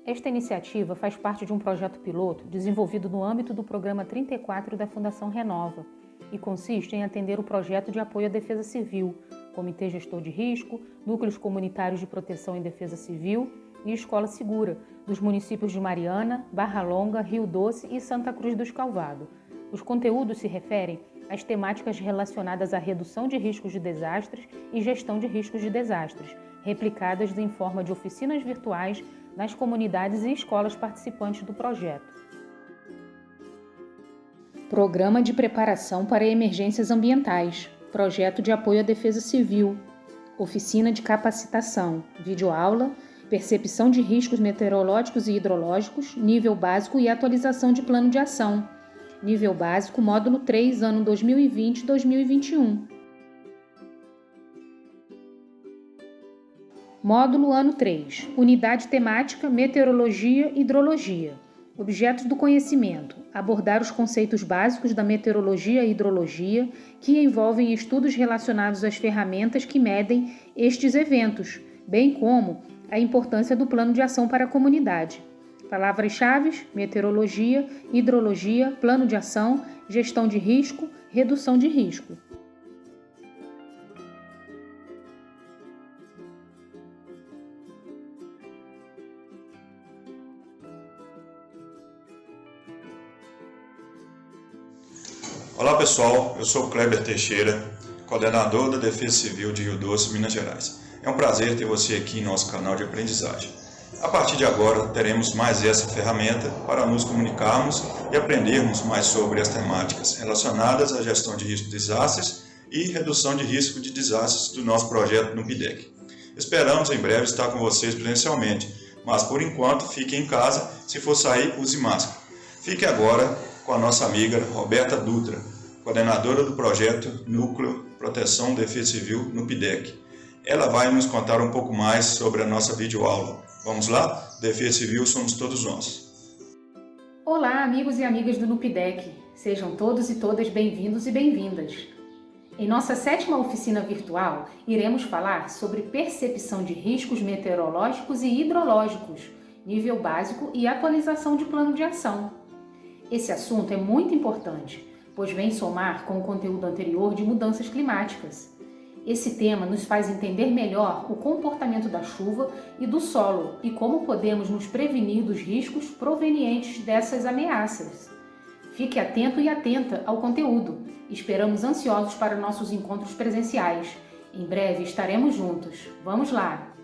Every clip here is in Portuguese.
Esta iniciativa faz parte de um projeto piloto desenvolvido no âmbito do Programa 34 da Fundação Renova e consiste em atender o projeto de apoio à defesa civil, Comitê Gestor de Risco, Núcleos Comunitários de Proteção e Defesa Civil e Escola Segura, dos municípios de Mariana, Barra Longa, Rio Doce e Santa Cruz dos Calvados. Os conteúdos se referem às temáticas relacionadas à redução de riscos de desastres e gestão de riscos de desastres, replicadas em forma de oficinas virtuais nas comunidades e escolas participantes do projeto. Programa de Preparação para Emergências Ambientais, Projeto de Apoio à Defesa Civil, Oficina de Capacitação, Videoaula, Percepção de Riscos Meteorológicos e Hidrológicos, Nível Básico e Atualização de Plano de Ação. Nível Básico, Módulo 3, ano 2020-2021. Módulo Ano 3, Unidade Temática Meteorologia e Hidrologia. Objetos do conhecimento: abordar os conceitos básicos da meteorologia e hidrologia, que envolvem estudos relacionados às ferramentas que medem estes eventos, bem como a importância do plano de ação para a comunidade. Palavras-chave: meteorologia, hidrologia, plano de ação, gestão de risco, redução de risco. Olá pessoal, eu sou Kleber Teixeira, coordenador da Defesa Civil de Rio Doce, Minas Gerais. É um prazer ter você aqui em nosso canal de aprendizagem. A partir de agora, teremos mais essa ferramenta para nos comunicarmos e aprendermos mais sobre as temáticas relacionadas à gestão de risco de desastres e redução de risco de desastres do nosso projeto no PIDEC. Esperamos em breve estar com vocês presencialmente, mas por enquanto fique em casa, se for sair, use máscara. Fique agora com a nossa amiga Roberta Dutra, coordenadora do projeto Núcleo Proteção e Defesa Civil no PIDEC. Ela vai nos contar um pouco mais sobre a nossa videoaula. Vamos lá? Defesa Civil somos todos nós. Olá, amigos e amigas do NUPIDEC. Sejam todos e todas bem-vindos e bem-vindas. Em nossa 7ª oficina virtual, iremos falar sobre percepção de riscos meteorológicos e hidrológicos, nível básico e atualização de plano de ação. Esse assunto é muito importante, pois vem somar com o conteúdo anterior de mudanças climáticas. Esse tema nos faz entender melhor o comportamento da chuva e do solo e como podemos nos prevenir dos riscos provenientes dessas ameaças. Fique atento e atenta ao conteúdo. Esperamos ansiosos para nossos encontros presenciais. Em breve estaremos juntos. Vamos lá!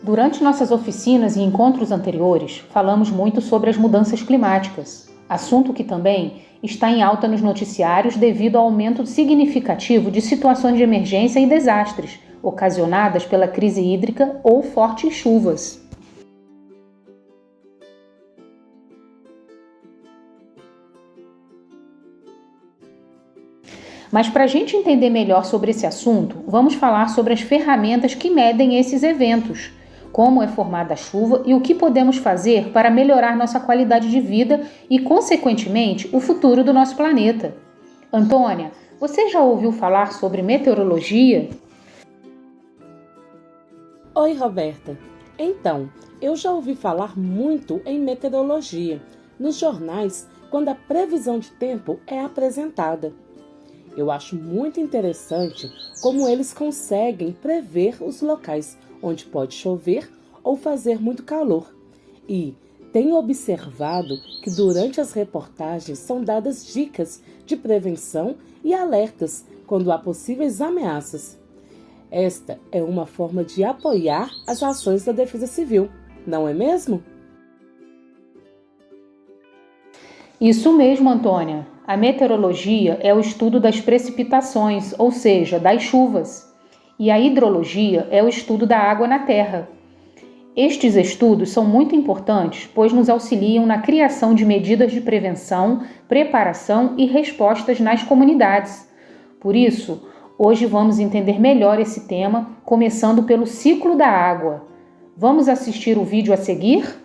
Durante nossas oficinas e encontros anteriores, falamos muito sobre as mudanças climáticas, assunto que também está em alta nos noticiários devido ao aumento significativo de situações de emergência e desastres, ocasionadas pela crise hídrica ou fortes chuvas. Mas para a gente entender melhor sobre esse assunto, vamos falar sobre as ferramentas que medem esses eventos, como é formada a chuva e o que podemos fazer para melhorar nossa qualidade de vida e, consequentemente, o futuro do nosso planeta. Antônia, você já ouviu falar sobre meteorologia? Oi, Roberta. Então, eu já ouvi falar muito em meteorologia, nos jornais, quando a previsão de tempo é apresentada. Eu acho muito interessante como eles conseguem prever os locais onde pode chover ou fazer muito calor. E tenho observado que durante as reportagens são dadas dicas de prevenção e alertas quando há possíveis ameaças. Esta é uma forma de apoiar as ações da Defesa Civil, não é mesmo? Isso mesmo, Antônia. A meteorologia é o estudo das precipitações, ou seja, das chuvas. E a hidrologia é o estudo da água na terra. Estes estudos são muito importantes, pois nos auxiliam na criação de medidas de prevenção, preparação e respostas nas comunidades. Por isso, hoje vamos entender melhor esse tema, começando pelo ciclo da água. Vamos assistir o vídeo a seguir?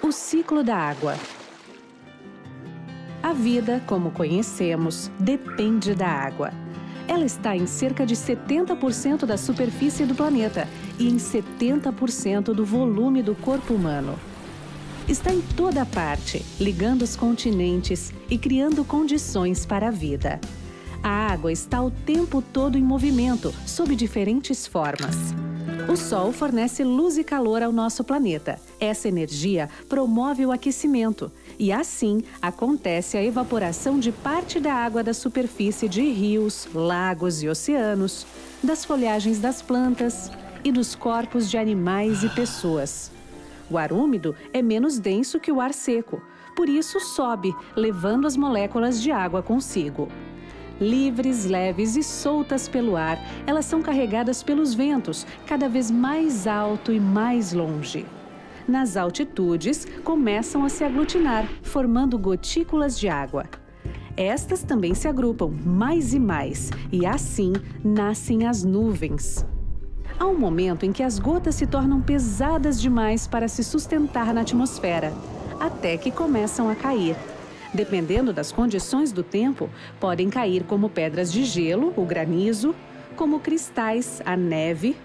O ciclo da água. A vida, como conhecemos, depende da água. Ela está em cerca de 70% da superfície do planeta e em 70% do volume do corpo humano. Está em toda parte, ligando os continentes e criando condições para a vida. A água está o tempo todo em movimento, sob diferentes formas. O Sol fornece luz e calor ao nosso planeta. Essa energia promove o aquecimento e, assim, acontece a evaporação de parte da água da superfície de rios, lagos e oceanos, das folhagens das plantas e dos corpos de animais e pessoas. O ar úmido é menos denso que o ar seco, por isso sobe, levando as moléculas de água consigo. Livres, leves e soltas pelo ar, elas são carregadas pelos ventos, cada vez mais alto e mais longe. Nas altitudes, começam a se aglutinar, formando gotículas de água. Estas também se agrupam mais e mais, e assim nascem as nuvens. Há um momento em que as gotas se tornam pesadas demais para se sustentar na atmosfera, até que começam a cair. Dependendo das condições do tempo, podem cair como pedras de gelo, o granizo, como cristais, a neve,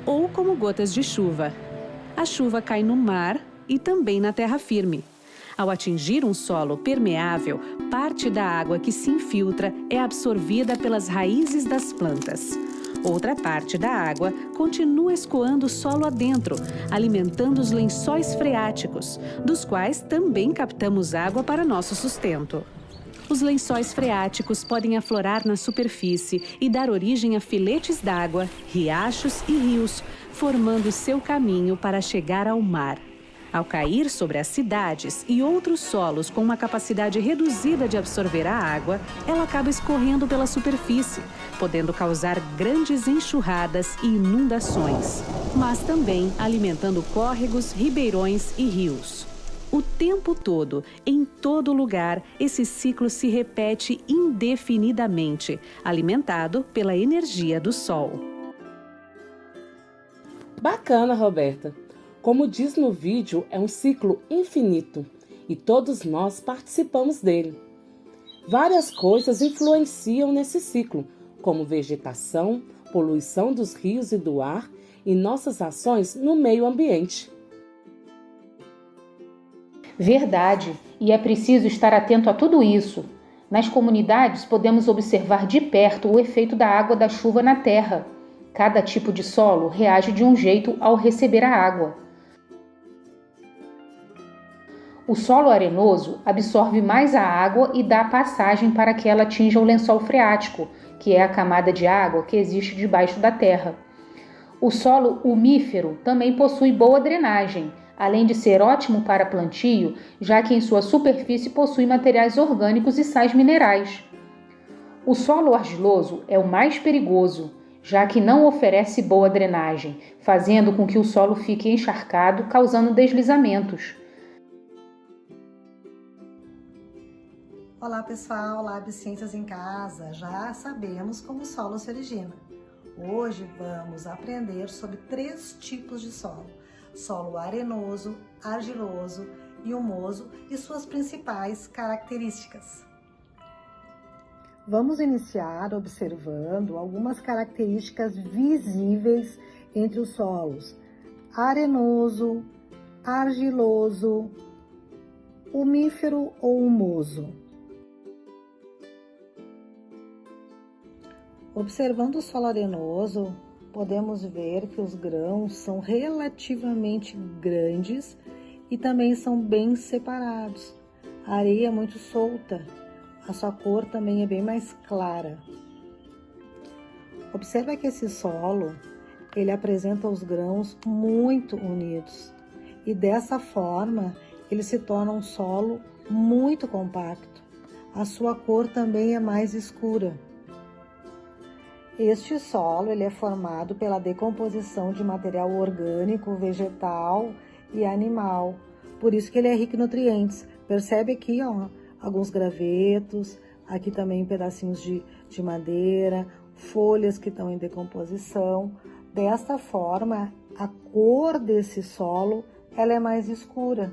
ou como gotas de chuva. A chuva cai no mar e também na terra firme. Ao atingir um solo permeável, parte da água que se infiltra é absorvida pelas raízes das plantas. Outra parte da água continua escoando o solo adentro, alimentando os lençóis freáticos, dos quais também captamos água para nosso sustento. Os lençóis freáticos podem aflorar na superfície e dar origem a filetes d'água, riachos e rios, formando seu caminho para chegar ao mar. Ao cair sobre as cidades e outros solos com uma capacidade reduzida de absorver a água, ela acaba escorrendo pela superfície, podendo causar grandes enxurradas e inundações, mas também alimentando córregos, ribeirões e rios. O tempo todo, em todo lugar, esse ciclo se repete indefinidamente, alimentado pela energia do Sol. Bacana, Roberta! Como diz no vídeo, é um ciclo infinito e todos nós participamos dele. Várias coisas influenciam nesse ciclo, como vegetação, poluição dos rios e do ar e nossas ações no meio ambiente. Verdade, e é preciso estar atento a tudo isso. Nas comunidades, podemos observar de perto o efeito da água da chuva na terra. Cada tipo de solo reage de um jeito ao receber a água. O solo arenoso absorve mais a água e dá passagem para que ela atinja o lençol freático, que é a camada de água que existe debaixo da terra. O solo umífero também possui boa drenagem, além de ser ótimo para plantio, já que em sua superfície possui materiais orgânicos e sais minerais. O solo argiloso é o mais perigoso, já que não oferece boa drenagem, fazendo com que o solo fique encharcado, causando deslizamentos. Olá pessoal, Lab Ciências em Casa, já sabemos como o solo se origina. Hoje vamos aprender sobre 3 tipos de solo: solo arenoso, argiloso e humoso e suas principais características. Vamos iniciar observando algumas características visíveis entre os solos: arenoso, argiloso, umífero ou humoso. Observando o solo arenoso, podemos ver que os grãos são relativamente grandes e também são bem separados. A areia é muito solta, a sua cor também é bem mais clara. Observa que esse solo, ele apresenta os grãos muito unidos e dessa forma ele se torna um solo muito compacto. A sua cor também é mais escura. Este solo ele é formado pela decomposição de material orgânico, vegetal e animal. Por isso que ele é rico em nutrientes. Percebe aqui, ó, alguns gravetos, aqui também pedacinhos de madeira, folhas que estão em decomposição. Desta forma, a cor desse solo ela é mais escura.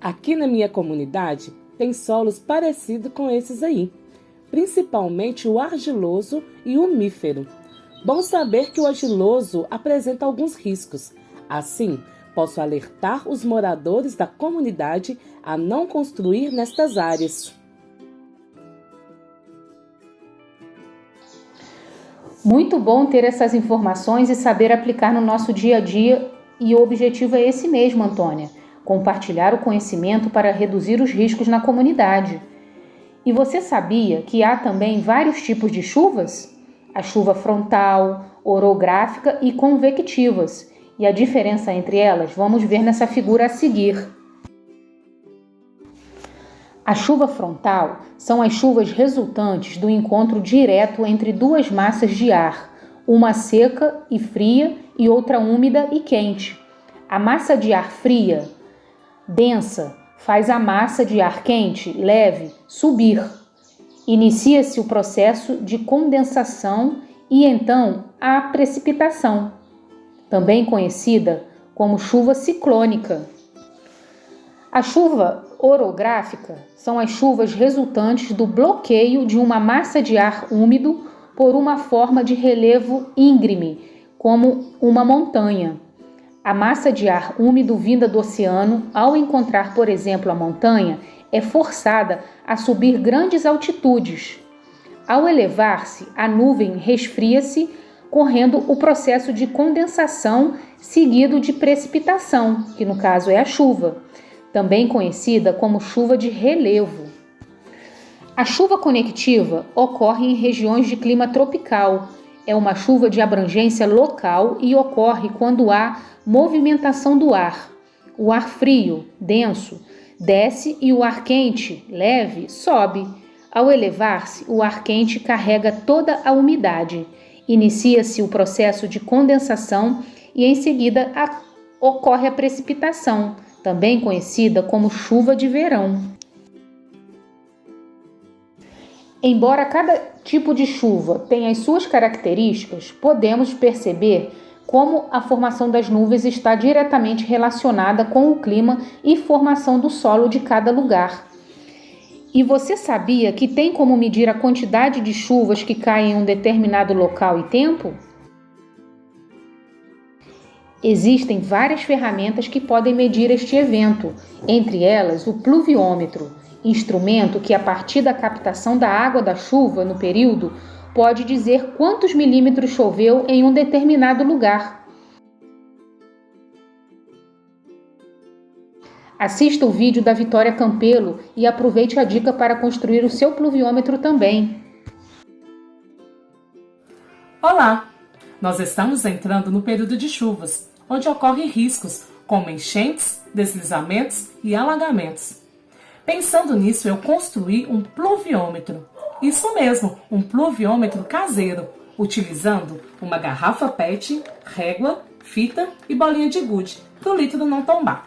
Aqui na minha comunidade tem solos parecidos com esses aí, principalmente o argiloso e o umífero. Bom saber que o argiloso apresenta alguns riscos. Assim, posso alertar os moradores da comunidade a não construir nestas áreas. Muito bom ter essas informações e saber aplicar no nosso dia a dia, e o objetivo é esse mesmo, Antônia: compartilhar o conhecimento para reduzir os riscos na comunidade. E você sabia que há também vários tipos de chuvas? A chuva frontal, orográfica e convectivas. E a diferença entre elas vamos ver nessa figura a seguir. A chuva frontal são as chuvas resultantes do encontro direto entre duas massas de ar, uma seca e fria e outra úmida e quente. A massa de ar fria, densa, faz a massa de ar quente, leve, subir. Inicia-se o processo de condensação e então a precipitação, também conhecida como chuva ciclônica. A chuva orográfica são as chuvas resultantes do bloqueio de uma massa de ar úmido por uma forma de relevo íngreme, como uma montanha. A massa de ar úmido vinda do oceano, ao encontrar, por exemplo, a montanha, é forçada a subir grandes altitudes. Ao elevar-se, a nuvem resfria-se, correndo o processo de condensação seguido de precipitação, que no caso é a chuva, também conhecida como chuva de relevo. A chuva conectiva ocorre em regiões de clima tropical. É uma chuva de abrangência local e ocorre quando há movimentação do ar. O ar frio, denso, desce e o ar quente, leve, sobe. Ao elevar-se, o ar quente carrega toda a umidade. Inicia-se o processo de condensação e em seguida ocorre a precipitação, também conhecida como chuva de verão. Embora cada tipo de chuva tenha as suas características, podemos perceber como a formação das nuvens está diretamente relacionada com o clima e formação do solo de cada lugar. E você sabia que tem como medir a quantidade de chuvas que caem em um determinado local e tempo? Existem várias ferramentas que podem medir este evento, entre elas o pluviômetro, instrumento que, a partir da captação da água da chuva no período, pode dizer quantos milímetros choveu em um determinado lugar. Assista o vídeo da Vitória Campelo e aproveite a dica para construir o seu pluviômetro também. Olá! Nós estamos entrando no período de chuvas, onde ocorrem riscos como enchentes, deslizamentos e alagamentos. Pensando nisso, eu construí um pluviômetro. Isso mesmo, um pluviômetro caseiro, utilizando uma garrafa PET, régua, fita e bolinha de gude, para o líquido não tombar.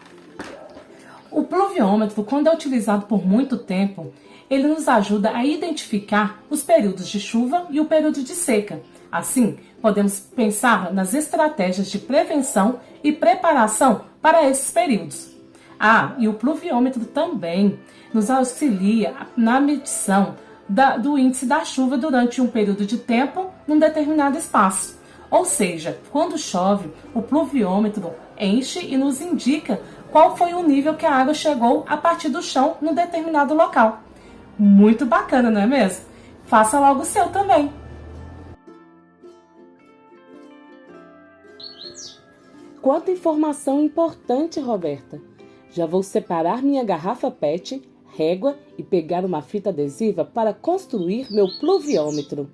O pluviômetro, quando é utilizado por muito tempo, ele nos ajuda a identificar os períodos de chuva e o período de seca. Assim, podemos pensar nas estratégias de prevenção e preparação para esses períodos. E o pluviômetro também nos auxilia na medição do índice da chuva durante um período de tempo num determinado espaço. Ou seja, quando chove, o pluviômetro enche e nos indica qual foi o nível que a água chegou a partir do chão num determinado local. Muito bacana, não é mesmo? Faça logo o seu também! Quanta informação importante, Roberta! Já vou separar minha garrafa PET, régua e pegar uma fita adesiva para construir meu pluviômetro.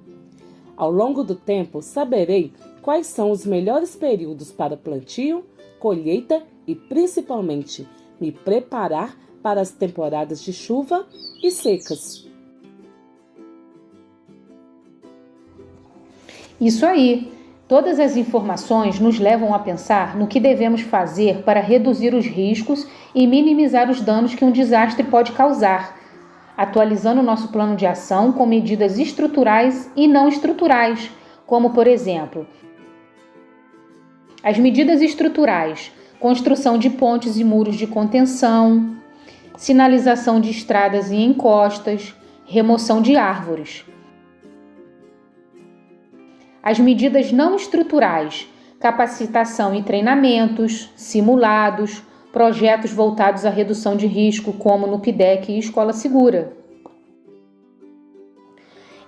Ao longo do tempo, saberei quais são os melhores períodos para plantio, colheita e, principalmente, me preparar para as temporadas de chuva e secas. Isso aí! Todas as informações nos levam a pensar no que devemos fazer para reduzir os riscos e minimizar os danos que um desastre pode causar, atualizando nosso plano de ação com medidas estruturais e não estruturais, como, por exemplo, as medidas estruturais: construção de pontes e muros de contenção, sinalização de estradas e encostas, remoção de árvores. As medidas não estruturais, capacitação e treinamentos, simulados, projetos voltados à redução de risco, como no PIDEC e Escola Segura.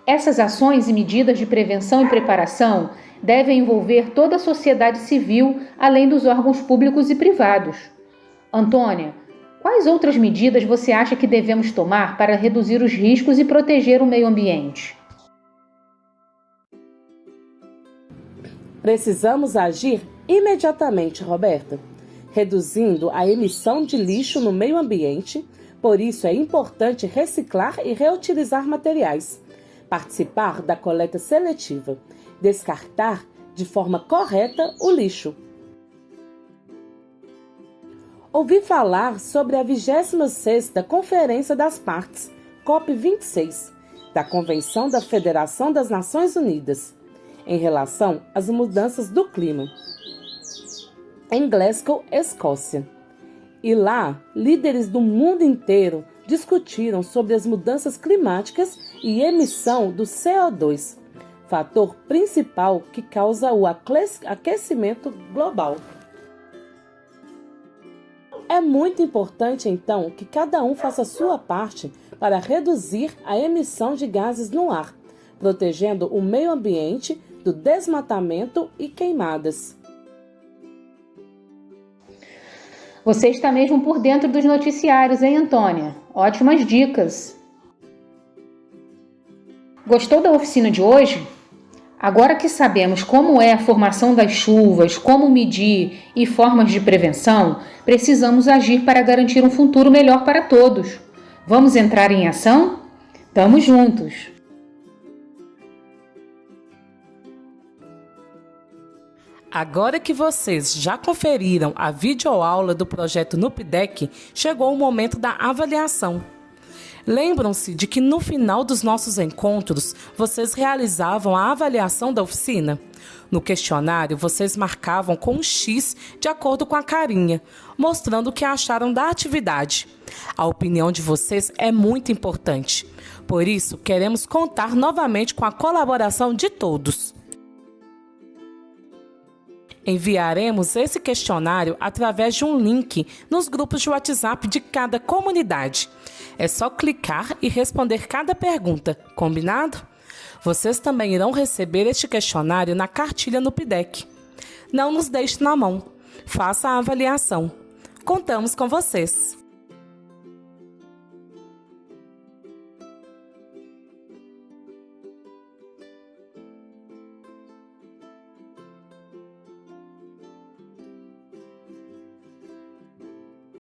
Essas ações e medidas de prevenção e preparação devem envolver toda a sociedade civil, além dos órgãos públicos e privados. Antônia, quais outras medidas você acha que devemos tomar para reduzir os riscos e proteger o meio ambiente? Precisamos agir imediatamente, Roberta, reduzindo a emissão de lixo no meio ambiente. Por isso é importante reciclar e reutilizar materiais, participar da coleta seletiva, descartar de forma correta o lixo. Ouvi falar sobre a 26ª Conferência das Partes, COP26, da Convenção da Federação das Nações Unidas, em relação às mudanças do clima, em Glasgow, Escócia. E lá, líderes do mundo inteiro discutiram sobre as mudanças climáticas e emissão do CO2, fator principal que causa o aquecimento global. É muito importante, então, que cada um faça a sua parte para reduzir a emissão de gases no ar, protegendo o meio ambiente do desmatamento e queimadas. Você está mesmo por dentro dos noticiários, hein, Antônia? Ótimas dicas! Gostou da oficina de hoje? Agora que sabemos como é a formação das chuvas, como medir e formas de prevenção, precisamos agir para garantir um futuro melhor para todos. Vamos entrar em ação? Tamo juntos! Agora que vocês já conferiram a videoaula do projeto NUPIDEC, chegou o momento da avaliação. Lembram-se de que no final dos nossos encontros, vocês realizavam a avaliação da oficina? No questionário, vocês marcavam com um X de acordo com a carinha, mostrando o que acharam da atividade. A opinião de vocês é muito importante. Por isso, queremos contar novamente com a colaboração de todos. Enviaremos esse questionário através de um link nos grupos de WhatsApp de cada comunidade. É só clicar e responder cada pergunta, combinado? Vocês também irão receber este questionário na cartilha no PIDEC. Não nos deixe na mão. Faça a avaliação. Contamos com vocês!